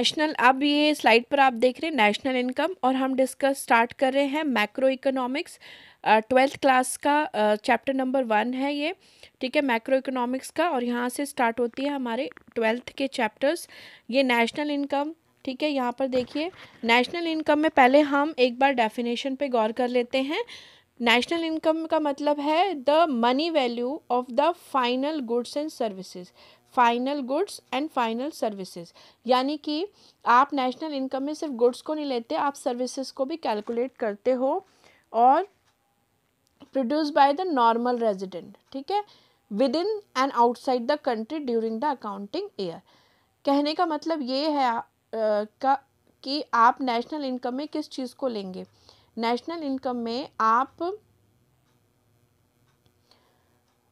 National, अब ये slide पर आप देख रहे हैं नेशनल इनकम, और हम डिस्कस स्टार्ट कर रहे हैं मैक्रो इकोनॉमिक्स। 12th क्लास का चैप्टर नंबर 1 है ये, ठीक है, मैक्रो इकोनॉमिक्स का। और यहाँ से स्टार्ट होती है हमारे 12th के चैप्टर्स। ये नेशनल इनकम, ठीक है। यहाँ पर देखिए नेशनल इनकम में पहले हम एक बार डेफिनेशन पे गौर कर लेते हैं। नेशनल इनकम का मतलब है the money value of the final goods and services, final goods and final services. यानी कि आप नेशनल इनकम में सिर्फ गुड्स को नहीं लेते, आप सर्विसेज को भी कैलकुलेट करते हो, और produce by the normal resident, ठीक है, with in and outside the country during the accounting year. कहने का मतलब ये है कि आप नेशनल इनकम में किस चीज़ को लेंगे। नेशनल इनकम में आप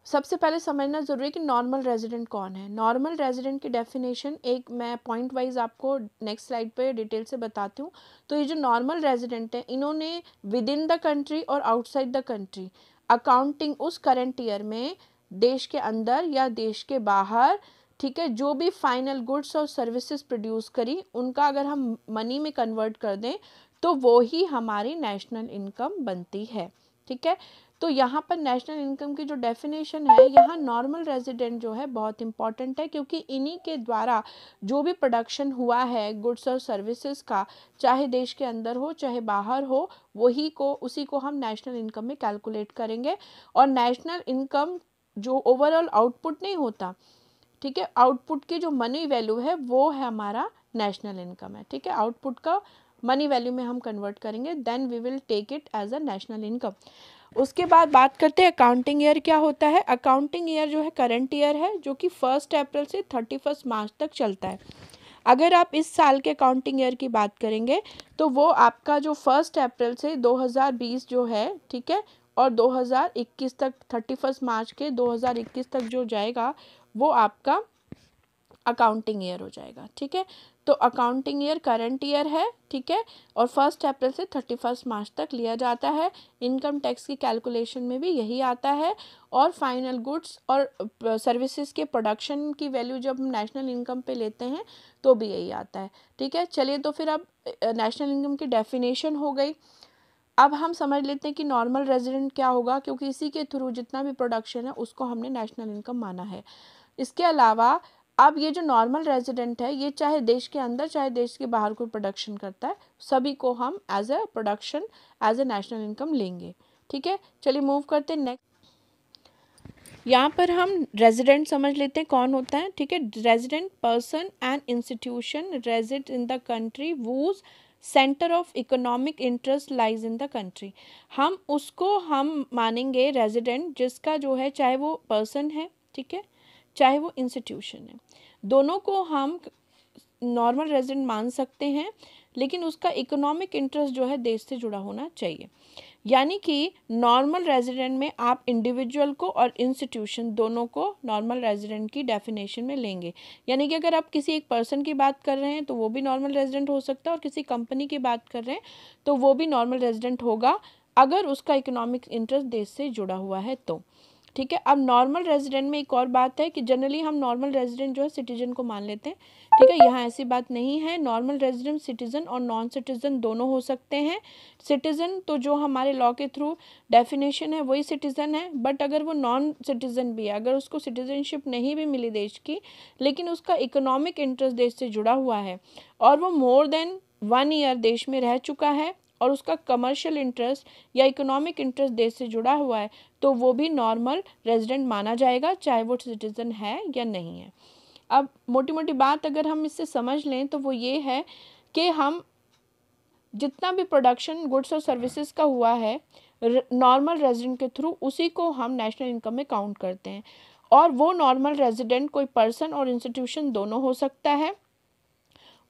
सबसे पहले समझना ज़रूरी है कि नॉर्मल रेजिडेंट कौन है। नॉर्मल रेजिडेंट की डेफिनेशन एक मैं पॉइंट वाइज आपको नेक्स्ट स्लाइड पे डिटेल से बताती हूँ। तो ये जो नॉर्मल रेजिडेंट है, इन्होंने विद इन द कंट्री और आउटसाइड द कंट्री अकाउंटिंग उस करंट ईयर में देश के अंदर या देश के बाहर, ठीक है, जो भी फाइनल गुड्स और सर्विसेज प्रोड्यूस करी, उनका अगर हम मनी में कन्वर्ट कर दें तो वो ही हमारी नेशनल इनकम बनती है, ठीक है। तो यहाँ पर नेशनल इनकम की जो डेफिनेशन है, यहाँ नॉर्मल रेजिडेंट जो है बहुत इंपॉर्टेंट है, क्योंकि इन्हीं के द्वारा जो भी प्रोडक्शन हुआ है गुड्स और सर्विसेज का, चाहे देश के अंदर हो चाहे बाहर हो, उसी को हम नेशनल इनकम में कैलकुलेट करेंगे। और नेशनल इनकम जो ओवरऑल आउटपुट नहीं होता, ठीक है, आउटपुट की जो मनी वैल्यू है वो है हमारा नेशनल इनकम है, ठीक है। आउटपुट का मनी वैल्यू में हम कन्वर्ट करेंगे, then we will take it as a national income. उसके बाद बात करते हैं अकाउंटिंग ईयर क्या होता है। अकाउंटिंग ईयर जो है करंट ईयर है, जो कि 1 अप्रैल से 31 मार्च तक चलता है। अगर आप इस साल के अकाउंटिंग ईयर की बात करेंगे तो वो आपका जो 1 अप्रैल से 2020 जो है, ठीक है, और 2021 तक 31 मार्च के 2021 तक जो जाएगा वो आपका अकाउंटिंग ईयर हो जाएगा, ठीक है। तो अकाउंटिंग ईयर करंट ईयर है, ठीक है, और 1 अप्रैल से 31 मार्च तक लिया जाता है। इनकम टैक्स की कैलकुलेशन में भी यही आता है, और फाइनल गुड्स और सर्विसेज के प्रोडक्शन की वैल्यू जब हम नेशनल इनकम पे लेते हैं तो भी यही आता है, ठीक है। चलिए, तो फिर अब नेशनल इनकम की डेफिनेशन हो गई। अब हम समझ लेते हैं कि नॉर्मल रेजिडेंट क्या होगा, क्योंकि इसी के थ्रू जितना भी प्रोडक्शन है उसको हमने नेशनल इनकम माना है। इसके अलावा अब ये जो नॉर्मल रेजिडेंट है, ये चाहे देश के अंदर चाहे देश के बाहर कोई प्रोडक्शन करता है, सभी को हम as a production as a national income लेंगे, ठीक है। चलिए मूव करते हैं नेक्स्ट। यहाँ पर हम रेजिडेंट समझ लेते हैं कौन होता है, ठीक है। Resident person and institution rigid in the country whose centre of economic interest lies in the country. हम मानेंगे रेजिडेंट जिसका जो है, चाहे वो पर्सन है, ठीक है, चाहे वो इंस्टीट्यूशन है, दोनों को हम नॉर्मल रेजिडेंट मान सकते हैं, लेकिन उसका इकोनॉमिक इंटरेस्ट जो है देश से जुड़ा होना चाहिए। यानी कि नॉर्मल रेजिडेंट में आप इंडिविजुअल को और इंस्टीट्यूशन दोनों को नॉर्मल रेजिडेंट की डेफिनेशन में लेंगे। यानी कि अगर आप किसी एक पर्सन की बात कर रहे हैं तो वो भी नॉर्मल रेजिडेंट हो सकता है, और किसी कंपनी की बात कर रहे हैं तो वो भी नॉर्मल रेजिडेंट होगा, अगर उसका इकोनॉमिक इंटरेस्ट देश से जुड़ा हुआ है तो, ठीक है। अब नॉर्मल रेजिडेंट में एक और बात है कि जनरली हम नॉर्मल रेजिडेंट जो है सिटीजन को मान लेते हैं, ठीक है। यहाँ ऐसी बात नहीं है, नॉर्मल रेजिडेंट सिटीजन और नॉन सिटीजन दोनों हो सकते हैं। सिटीजन तो जो हमारे लॉ के थ्रू डेफिनेशन है वही सिटीजन है, बट अगर वो नॉन सिटीजन भी है, अगर उसको सिटीजनशिप नहीं भी मिली देश की, लेकिन उसका इकोनॉमिक इंटरेस्ट देश से जुड़ा हुआ है और वो मोर देन 1 ईयर देश में रह चुका है, और उसका कमर्शियल इंटरेस्ट या इकोनॉमिक इंटरेस्ट देश से जुड़ा हुआ है, तो वो भी नॉर्मल रेजिडेंट माना जाएगा, चाहे वो सिटीजन है या नहीं है। अब मोटी मोटी बात अगर हम इससे समझ लें तो वो ये है कि हम जितना भी प्रोडक्शन गुड्स और सर्विसेज का हुआ है नॉर्मल रेजिडेंट के थ्रू, उसी को हम नेशनल इनकम में काउंट करते हैं। और वो नॉर्मल रेजिडेंट कोई पर्सन और इंस्टीट्यूशन दोनों हो सकता है,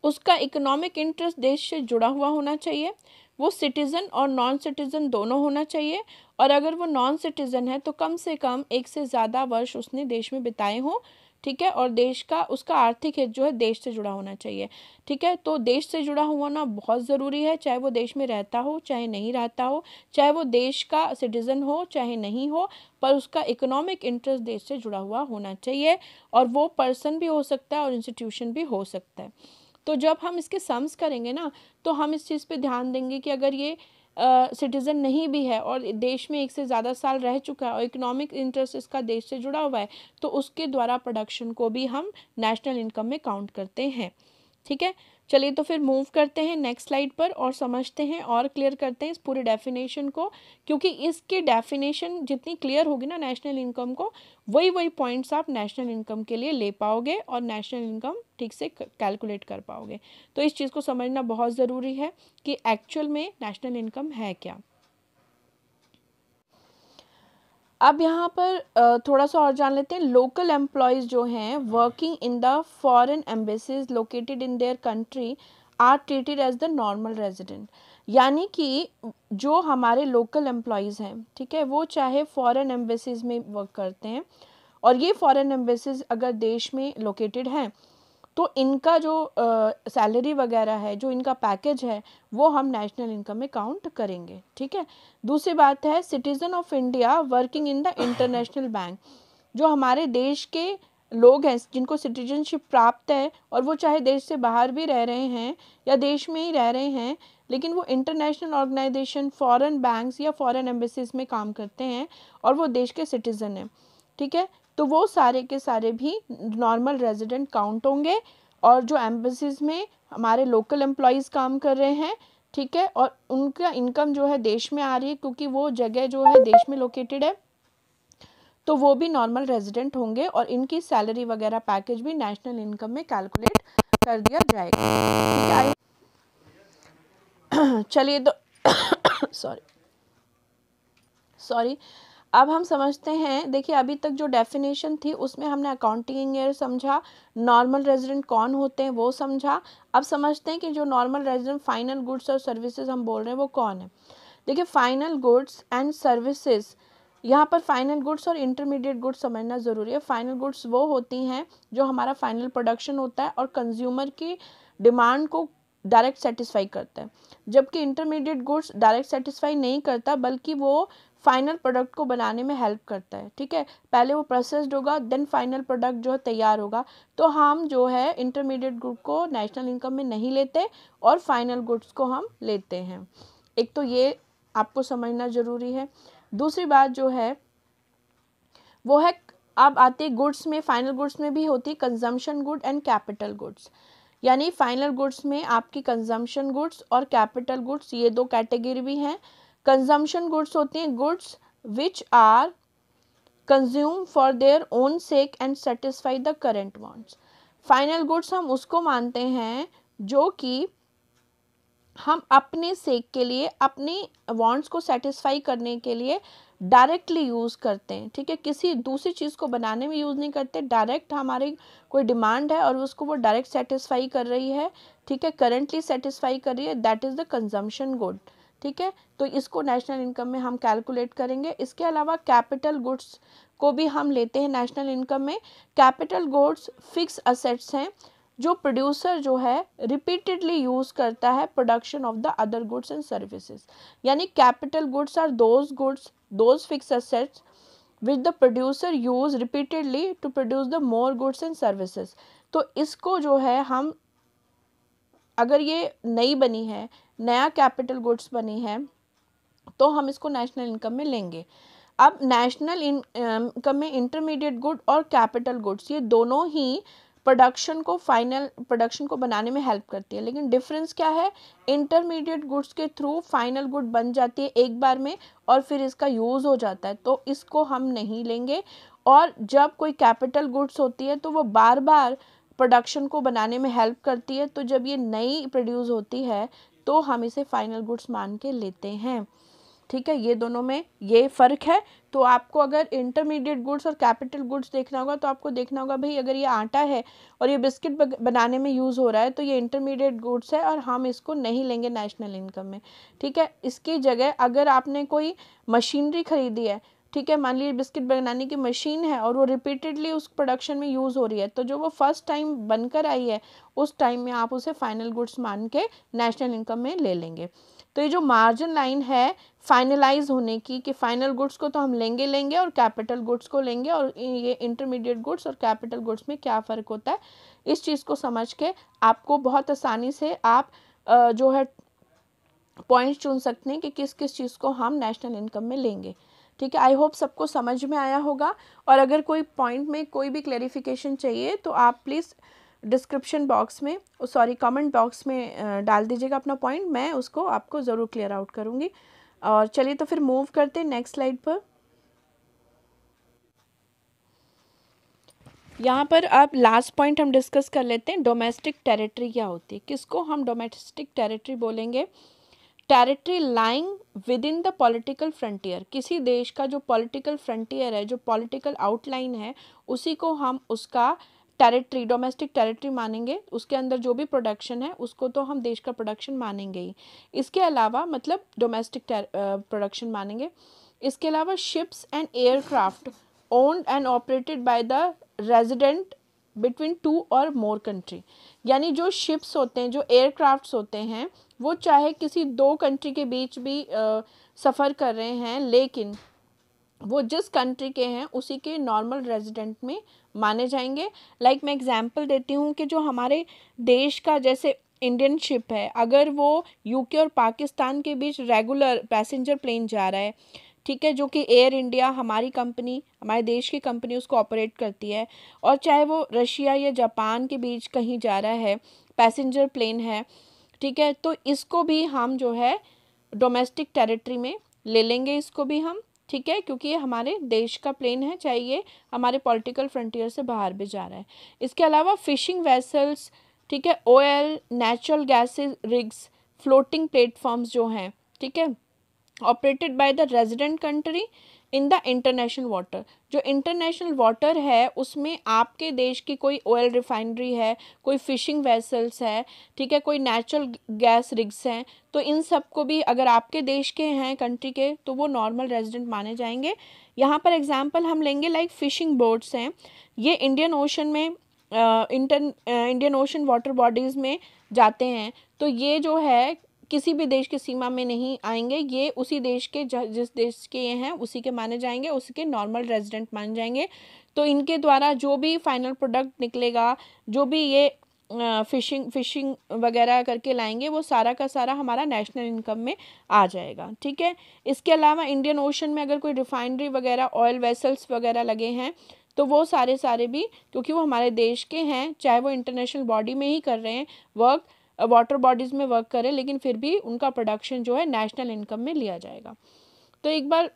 उसका इकोनॉमिक इंटरेस्ट देश से जुड़ा हुआ होना चाहिए, वो सिटीज़न और नॉन सिटीज़न दोनों होना चाहिए, और अगर वो नॉन सिटीज़न है तो कम से कम 1 से ज़्यादा वर्ष उसने देश में बिताए हों, ठीक है, और देश का उसका आर्थिक हित जो है देश से जुड़ा होना चाहिए, ठीक है। तो देश से जुड़ा होना बहुत ज़रूरी है, चाहे वो देश में रहता हो चाहे नहीं रहता हो, चाहे वो देश का सिटीज़न हो चाहे नहीं हो, पर उसका इकोनॉमिक इंटरेस्ट देश से जुड़ा हुआ होना चाहिए, और वो पर्सन भी हो सकता है और इंस्टीट्यूशन भी हो सकता है। तो जब हम इसके सम्स करेंगे ना, तो हम इस चीज़ पे ध्यान देंगे कि अगर ये सिटीज़न नहीं भी है और देश में 1 से ज़्यादा साल रह चुका है और इकोनॉमिक इंटरेस्ट इसका देश से जुड़ा हुआ है, तो उसके द्वारा प्रोडक्शन को भी हम नेशनल इनकम में काउंट करते हैं। ठीक है, चलिए तो फिर मूव करते हैं नेक्स्ट स्लाइड पर और समझते हैं और क्लियर करते हैं इस पूरे डेफिनेशन को, क्योंकि इसकी डेफिनेशन जितनी क्लियर होगी ना नेशनल इनकम को, वही पॉइंट्स आप नेशनल इनकम के लिए ले पाओगे और नेशनल इनकम ठीक से कैलकुलेट कर पाओगे। तो इस चीज़ को समझना बहुत ज़रूरी है कि एक्चुअल में नेशनल इनकम है क्या। अब यहाँ पर थोड़ा सा और जान लेते हैं। लोकल एम्प्लॉयज़ जो हैं working in the foreign embassies located in their country are treated as the normal resident. यानी कि जो हमारे लोकल एम्प्लॉयज़ हैं, ठीक है, वो चाहे फॉरेन एम्बेसीज में वर्क करते हैं और ये फॉरेन एम्बेसीज अगर देश में लोकेटेड हैं, तो इनका जो सैलरी वगैरह है, जो इनका पैकेज है, वो हम नेशनल इनकम में काउंट करेंगे। ठीक है, दूसरी बात है citizen of India working in the international bank. जो हमारे देश के लोग हैं जिनको सिटीजनशिप प्राप्त है और वो चाहे देश से बाहर भी रह रहे हैं या देश में ही रह रहे हैं, लेकिन वो इंटरनेशनल ऑर्गेनाइजेशन, फॉरेन बैंक्स या फॉरेन एम्बेसीज में काम करते हैं और वो देश के सिटीज़न हैं। ठीक है, तो वो सारे के सारे भी नॉर्मल रेजिडेंट काउंट होंगे। और जो एम्बेसीज में हमारे लोकल एम्प्लॉयज़ काम कर रहे हैं, ठीक है, और उनका इनकम जो है देश में आ रही है क्योंकि वो जगह जो है देश में लोकेटेड है, तो वो भी नॉर्मल रेजिडेंट होंगे और इनकी सैलरी वगैरह पैकेज भी नेशनल इनकम में कैलकुलेट कर दिया जाएगा। ठीक है, चलिए तो सॉरी अब हम समझते हैं। देखिए अभी तक जो डेफिनेशन थी उसमें हमने अकाउंटिंग ईयर समझा, नॉर्मल रेजिडेंट कौन होते हैं वो समझा। अब समझते हैं कि जो नॉर्मल रेजिडेंट फाइनल गुड्स और सर्विसेज हम बोल रहे हैं वो कौन है। देखिए फाइनल गुड्स एंड सर्विसेज, यहाँ पर फाइनल गुड्स और इंटरमीडिएट गुड्स समझना ज़रूरी है। फाइनल गुड्स वो होती हैं जो हमारा फाइनल प्रोडक्शन होता है और कंज्यूमर की डिमांड को डायरेक्ट सेटिस्फाई करता है, जबकि इंटरमीडिएट गुड्स डायरेक्ट सेटिस्फाई नहीं करता बल्कि वो फाइनल प्रोडक्ट को बनाने में हेल्प करता है। ठीक है, पहले वो प्रोसेस्ड होगा देन फाइनल प्रोडक्ट जो है तैयार होगा। तो हम जो है इंटरमीडिएट गुड को नेशनल इनकम में नहीं लेते और फाइनल गुड्स को हम लेते हैं। एक तो ये आपको समझना ज़रूरी है। दूसरी बात जो है वो है, अब आते हैं गुड्स में, फाइनल गुड्स में भी होती है consumption good and capital goods. यानी फाइनल गुड्स में आपकी कंजम्पशन गुड्स और कैपिटल गुड्स ये दो कैटेगरी भी हैं। कंजम्पशन गुड्स होती हैं goods which are consume for their own sake and satisfy the current wants. Final goods हम उसको मानते हैं जो कि हम अपने सेक के लिए, अपनी वांट्स को सेटिस्फाई करने के लिए डायरेक्टली यूज़ करते हैं। ठीक है, किसी दूसरी चीज़ को बनाने में यूज़ नहीं करते, डायरेक्ट हमारी कोई डिमांड है और उसको वो डायरेक्ट सेटिस्फाई कर रही है। ठीक है, करेंटली सेटिस्फाई कर रही है, that is the consumption good. ठीक है, तो इसको नेशनल इनकम में हम कैलकुलेट करेंगे। इसके अलावा कैपिटल गुड्स को भी हम लेते हैं नेशनल इनकम में। कैपिटल गुड्स फिक्स असेट्स हैं जो प्रोड्यूसर जो है रिपीटेडली यूज़ करता है production of the other goods and services. यानी capital goods are those goods, those fixed assets which the producer use repeatedly to produce the more goods and services. तो इसको जो है हम, अगर ये नई बनी है, नया कैपिटल गुड्स बनी है, तो हम इसको नेशनल इनकम में लेंगे। अब नेशनल इनकम में इंटरमीडिएट गुड और कैपिटल गुड्स ये दोनों ही प्रोडक्शन को, फाइनल प्रोडक्शन को बनाने में हेल्प करती है। लेकिन डिफरेंस क्या है, इंटरमीडिएट गुड्स के थ्रू फाइनल गुड बन जाती है एक बार में और फिर इसका यूज़ हो जाता है, तो इसको हम नहीं लेंगे। और जब कोई कैपिटल गुड्स होती है तो वो बार बार प्रोडक्शन को बनाने में हेल्प करती है, तो जब ये नई प्रोड्यूस होती है तो हम इसे फाइनल गुड्स मान के लेते हैं। ठीक है, ये दोनों में ये फ़र्क है। तो आपको अगर इंटरमीडिएट गुड्स और कैपिटल गुड्स देखना होगा तो आपको देखना होगा भाई अगर ये आटा है और ये बिस्किट बनाने में यूज़ हो रहा है तो ये इंटरमीडिएट गुड्स है और हम इसको नहीं लेंगे नेशनल इनकम में। ठीक है, इसकी जगह अगर आपने कोई मशीनरी खरीदी है, ठीक है, मान लीजिए बिस्किट बनाने की मशीन है और वो रिपीटेडली उस प्रोडक्शन में यूज़ हो रही है, तो जो वो फर्स्ट टाइम बनकर आई है उस टाइम में आप उसे फाइनल गुड्स मान के नेशनल इनकम में ले लेंगे। तो ये जो मार्जिन लाइन है फाइनलाइज होने की, कि फाइनल गुड्स को तो हम लेंगे और कैपिटल गुड्स को लेंगे, और ये इंटरमीडिएट गुड्स और कैपिटल गुड्स में क्या फ़र्क होता है, इस चीज़ को समझ के आपको बहुत आसानी से आप जो है पॉइंट्स चुन सकते हैं कि किस किस चीज़ को हम नेशनल इनकम में लेंगे। ठीक है, आई होप सबको समझ में आया होगा। और अगर कोई पॉइंट में कोई भी क्लेरिफिकेशन चाहिए तो आप प्लीज़ डिस्क्रिप्शन बॉक्स में, सॉरी कमेंट बॉक्स में डाल दीजिएगा अपना पॉइंट, मैं उसको आपको ज़रूर क्लियर आउट करूँगी। और चलिए तो फिर मूव करते हैं नेक्स्ट स्लाइड पर। यहाँ पर अब लास्ट पॉइंट हम डिस्कस कर लेते हैं, डोमेस्टिक टेरिटरी क्या होती है। किसको हम डोमेस्टिक टेरिटरी बोलेंगे? Territory lying with in the political frontier, किसी देश का जो पॉलिटिकल फ्रंटियर है, जो पॉलिटिकल आउटलाइन है, उसी को हम उसका टेरिटरी, डोमेस्टिक टेरिटरी मानेंगे। उसके अंदर जो भी प्रोडक्शन है उसको तो हम देश का प्रोडक्शन मानेंगे ही। इसके अलावा मतलब डोमेस्टिक प्रोडक्शन मानेंगे। इसके अलावा ships and aircraft owned and operated by the resident between 2 और मोर कंट्री, यानी जो शिप्स होते हैं, जो एयरक्राफ्ट्स होते हैं, वो चाहे किसी 2 कंट्री के बीच भी सफ़र कर रहे हैं, लेकिन वो जिस कंट्री के हैं उसी के नॉर्मल रेजिडेंट में माने जाएंगे। लाइक मैं एग्जांपल देती हूँ कि जो हमारे देश का जैसे इंडियन शिप है, अगर वो यूके और पाकिस्तान के बीच रेगुलर पैसेंजर प्लेन जा रहा है, ठीक है, जो कि एयर इंडिया हमारी कंपनी, हमारे देश की कंपनी उसको ऑपरेट करती है, और चाहे वो रशिया या जापान के बीच कहीं जा रहा है, पैसेंजर प्लेन है, ठीक है, तो इसको भी हम जो है डोमेस्टिक टेरिटरी में ले लेंगे, इसको भी हम, ठीक है, क्योंकि ये हमारे देश का प्लेन है, चाहे ये हमारे पॉलिटिकल फ्रंटियर से बाहर भी जा रहा है। इसके अलावा फिशिंग वेसल्स, ठीक है, oil, natural gases rigs, floating platforms जो हैं, ठीक है, operated by the resident country in the international water. जो इंटरनेशनल वाटर है उसमें आपके देश की कोई ऑयल रिफाइनरी है, कोई फिशिंग वेसल्स है, ठीक है, कोई नेचुरल गैस रिग्स हैं, तो इन सब को भी अगर आपके देश के हैं, कंट्री के, तो वो नॉर्मल रेजिडेंट माने जाएंगे। यहाँ पर एग्जांपल हम लेंगे, लाइक फिशिंग बोट्स हैं, ये इंडियन ओशन में इंडियन ओशन वाटर बॉडीज़ में जाते हैं, तो ये जो है किसी भी देश की सीमा में नहीं आएंगे, ये उसी देश के जिस देश के ये हैं उसी के माने जाएंगे, उसी के नॉर्मल रेजिडेंट माने जाएंगे। तो इनके द्वारा जो भी फाइनल प्रोडक्ट निकलेगा, जो भी ये फिशिंग वगैरह करके लाएंगे, वो सारा का सारा हमारा नेशनल इनकम में आ जाएगा। ठीक है, इसके अलावा इंडियन ओशन में अगर कोई रिफाइनरी वगैरह, ऑयल वेसल्स वगैरह लगे हैं, तो वो सारे भी, क्योंकि वो हमारे देश के हैं, चाहे वो इंटरनेशनल बॉडी में ही कर रहे हैं वर्क, वाटर बॉडीज़ में वर्क करें, लेकिन फिर भी उनका प्रोडक्शन जो है नेशनल इनकम में लिया जाएगा। तो एक बार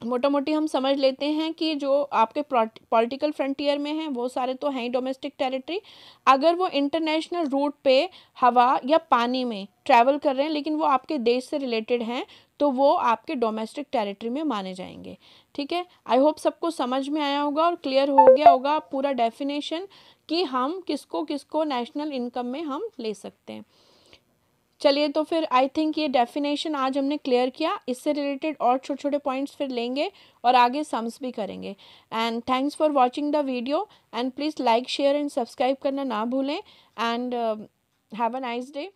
मोटा मोटी हम समझ लेते हैं कि जो आपके पॉलिटिकल फ्रंटियर में हैं वो सारे तो हैं ही डोमेस्टिक टेरिटरी। अगर वो इंटरनेशनल रूट पे हवा या पानी में ट्रैवल कर रहे हैं, लेकिन वो आपके देश से रिलेटेड हैं, तो वो आपके डोमेस्टिक टेरिटरी में माने जाएंगे। ठीक है, आई होप सबको समझ में आया होगा और क्लियर हो गया होगा पूरा डेफिनेशन कि हम किसको किसको नेशनल इनकम में हम ले सकते हैं। चलिए, तो फिर आई थिंक ये डेफिनेशन आज हमने क्लियर किया। इससे रिलेटेड और छोटे छोटे पॉइंट्स फिर लेंगे और आगे सम्स भी करेंगे। And thanks for watching the video, and please like, share and subscribe करना ना भूलें। And have a nice day.